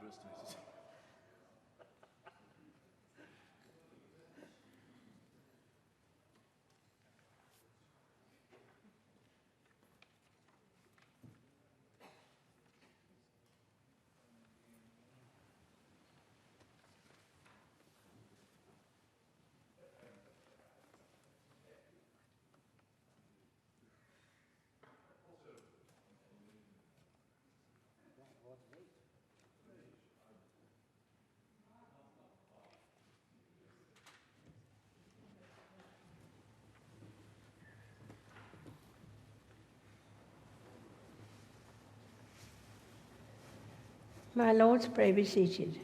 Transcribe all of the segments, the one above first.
underestimated. My lords, pray be seated.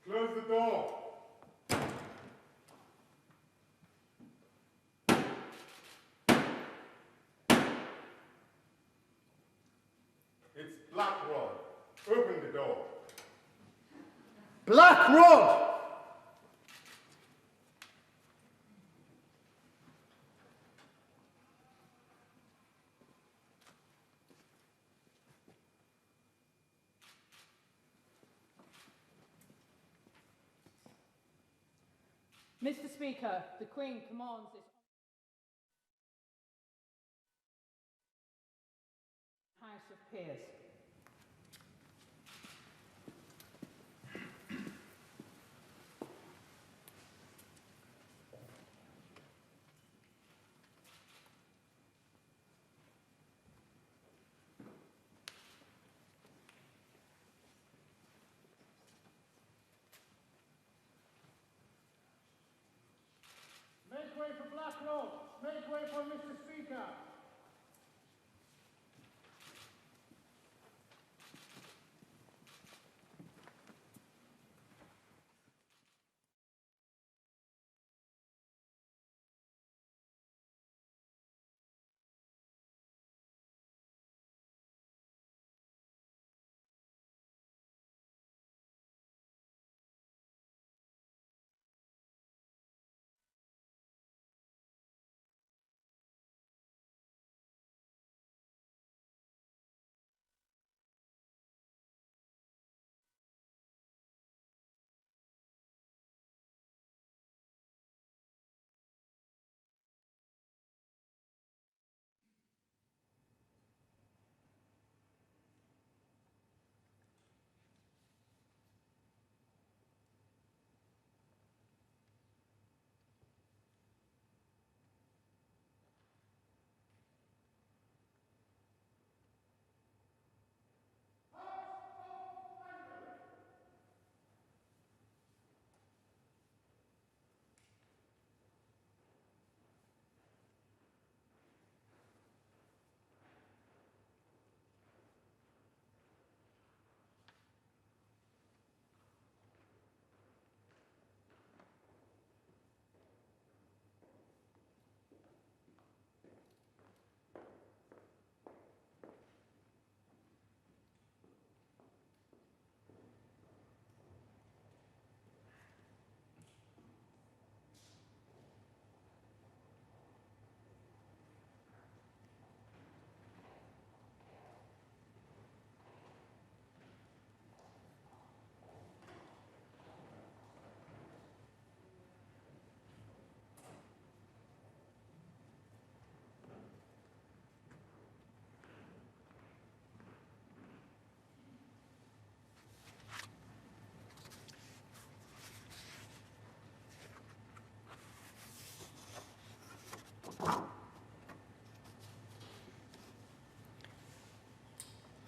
Close the door. It's Black Rod. Open the door. Black Rod! Mr. Speaker, the Queen commands this House of Peers. Make way for Black Rod. Make way for Mr. Speaker.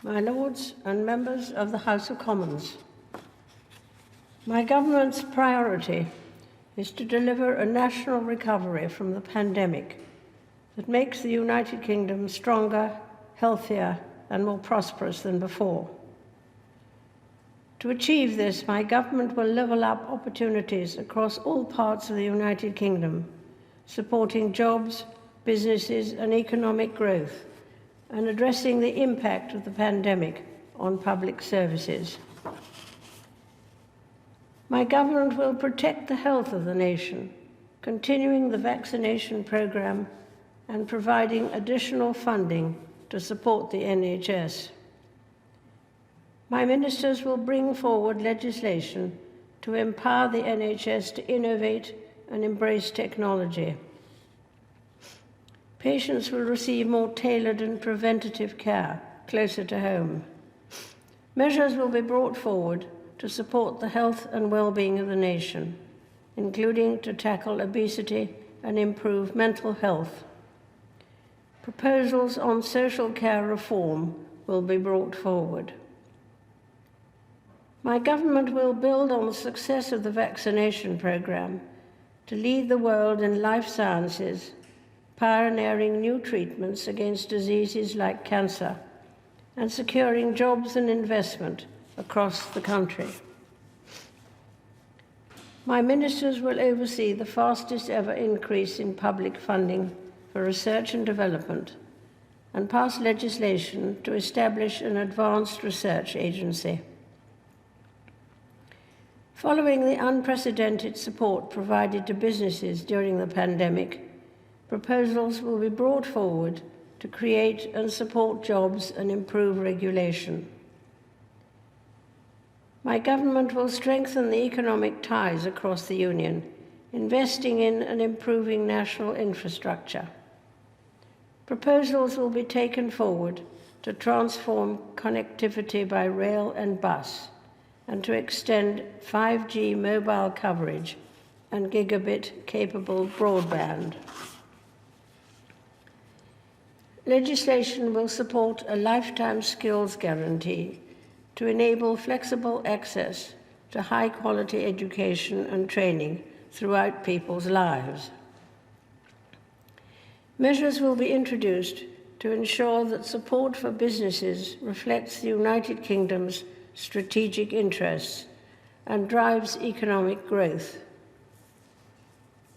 my Lords and members of the House of Commons, my government's priority is to deliver a national recovery from the pandemic that makes the United Kingdom stronger, healthier, and more prosperous than before. To achieve this, my government will level up opportunities across all parts of the United Kingdom, supporting jobs, businesses, and economic growth, and addressing the impact of the pandemic on public services. My government will protect the health of the nation, continuing the vaccination programme and providing additional funding to support the NHS. My ministers will bring forward legislation to empower the NHS to innovate and embrace technology. Patients will receive more tailored and preventative care closer to home. Measures will be brought forward to support the health and well-being of the nation, including to tackle obesity and improve mental health. Proposals on social care reform will be brought forward. My government will build on the success of the vaccination programme to lead the world in life sciences, pioneering new treatments against diseases like cancer, and securing jobs and investment across the country. My ministers will oversee the fastest ever increase in public funding for research and development and pass legislation to establish an advanced research agency. Following the unprecedented support provided to businesses during the pandemic, proposals will be brought forward to create and support jobs and improve regulation. My government will strengthen the economic ties across the Union, investing in and improving national infrastructure. Proposals will be taken forward to transform connectivity by rail and bus, and to extend 5G mobile coverage and gigabit-capable broadband. Legislation will support a lifetime skills guarantee to enable flexible access to high-quality education and training throughout people's lives. Measures will be introduced to ensure that support for businesses reflects the United Kingdom's strategic interests and drives economic growth.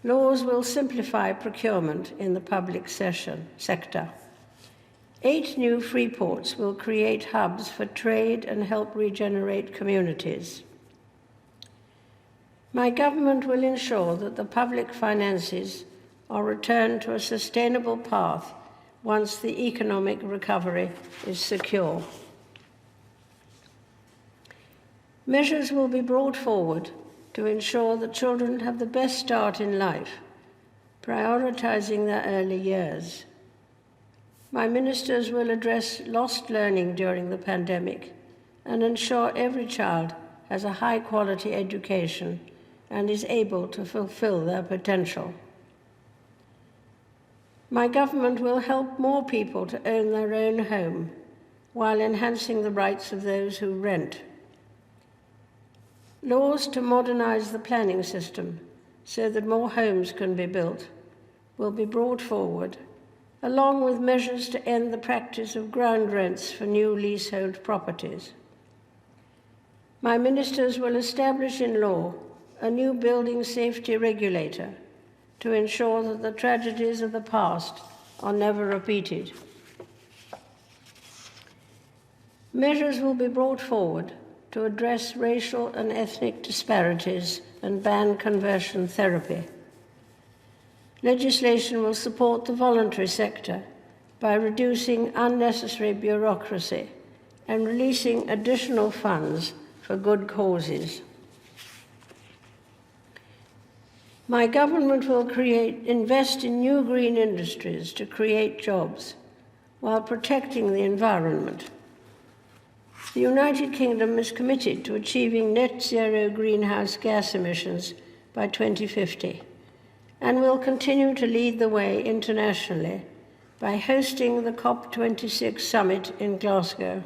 Laws will simplify procurement in the public sector. 8 new free ports will create hubs for trade and help regenerate communities. My government will ensure that the public finances are returned to a sustainable path once the economic recovery is secure. Measures will be brought forward to ensure that children have the best start in life, prioritizing their early years. My ministers will address lost learning during the pandemic and ensure every child has a high-quality education and is able to fulfill their potential. My government will help more people to own their own home while enhancing the rights of those who rent. Laws to modernize the planning system so that more homes can be built will be brought forward, along with measures to end the practice of ground rents for new leasehold properties. My ministers will establish in law a new building safety regulator to ensure that the tragedies of the past are never repeated. Measures will be brought forward to address racial and ethnic disparities and ban conversion therapy. Legislation will support the voluntary sector by reducing unnecessary bureaucracy and releasing additional funds for good causes. My government will invest in new green industries to create jobs while protecting the environment. The United Kingdom is committed to achieving net zero greenhouse gas emissions by 2050 and will continue to lead the way internationally by hosting the COP26 summit in Glasgow.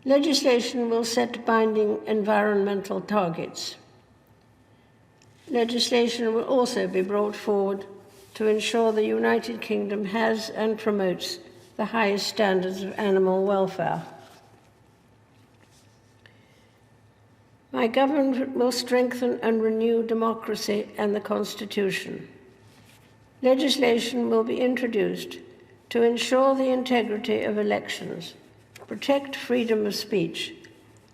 Legislation will set binding environmental targets. Legislation will also be brought forward to ensure the United Kingdom has and promotes the highest standards of animal welfare. My government will strengthen and renew democracy and the Constitution. Legislation will be introduced to ensure the integrity of elections, protect freedom of speech,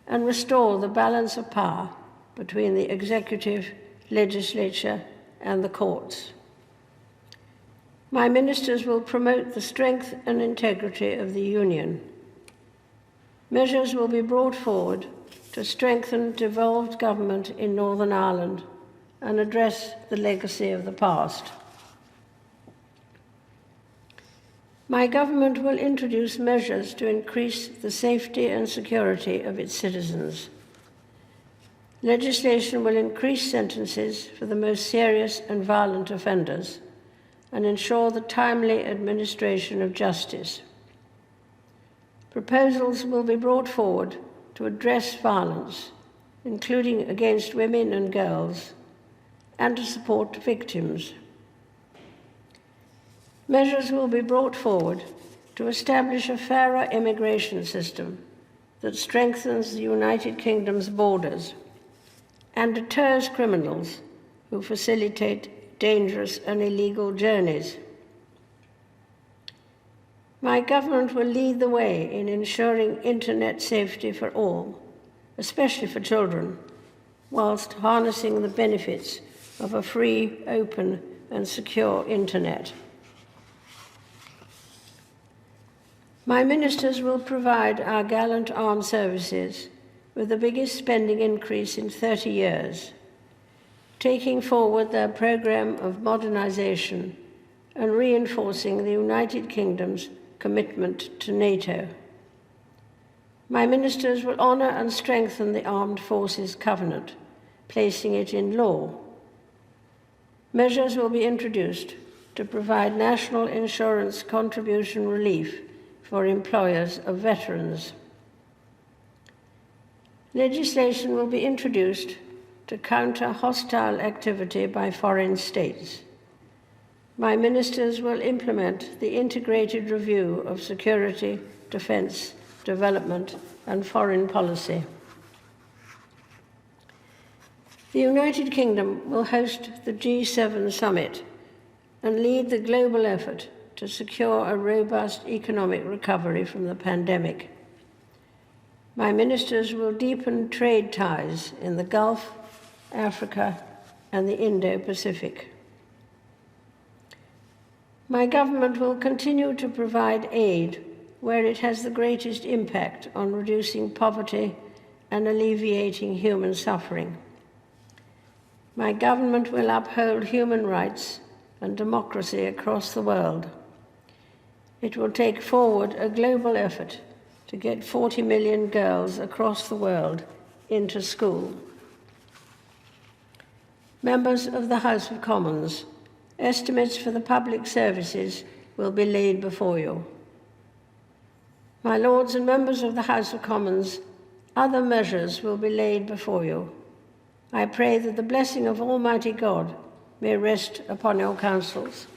and restore the balance of power between the executive, legislature, and the courts. My ministers will promote the strength and integrity of the Union. Measures will be brought forward to strengthen devolved government in Northern Ireland and address the legacy of the past. My government will introduce measures to increase the safety and security of its citizens. Legislation will increase sentences for the most serious and violent offenders and ensure the timely administration of justice. Proposals will be brought forward to address violence, including against women and girls, and to support victims. Measures will be brought forward to establish a fairer immigration system that strengthens the United Kingdom's borders and deters criminals who facilitate dangerous and illegal journeys. My government will lead the way in ensuring internet safety for all, especially for children, whilst harnessing the benefits of a free, open, and secure internet. My ministers will provide our gallant armed services with the biggest spending increase in 30 years, taking forward their programme of modernisation and reinforcing the United Kingdom's commitment to NATO. My ministers will honour and strengthen the Armed Forces Covenant, placing it in law. Measures will be introduced to provide national insurance contribution relief for employers of veterans. Legislation will be introduced to counter hostile activity by foreign states. My ministers will implement the integrated review of security, defence, development, and foreign policy. The United Kingdom will host the G7 summit and lead the global effort to secure a robust economic recovery from the pandemic. My ministers will deepen trade ties in the Gulf, Africa, and the Indo-Pacific. My government will continue to provide aid where it has the greatest impact on reducing poverty and alleviating human suffering. My government will uphold human rights and democracy across the world. It will take forward a global effort to get 40 million girls across the world into school. Members of the House of Commons, estimates for the public services will be laid before you. My Lords and members of the House of Commons, other measures will be laid before you. I pray that the blessing of Almighty God may rest upon your councils.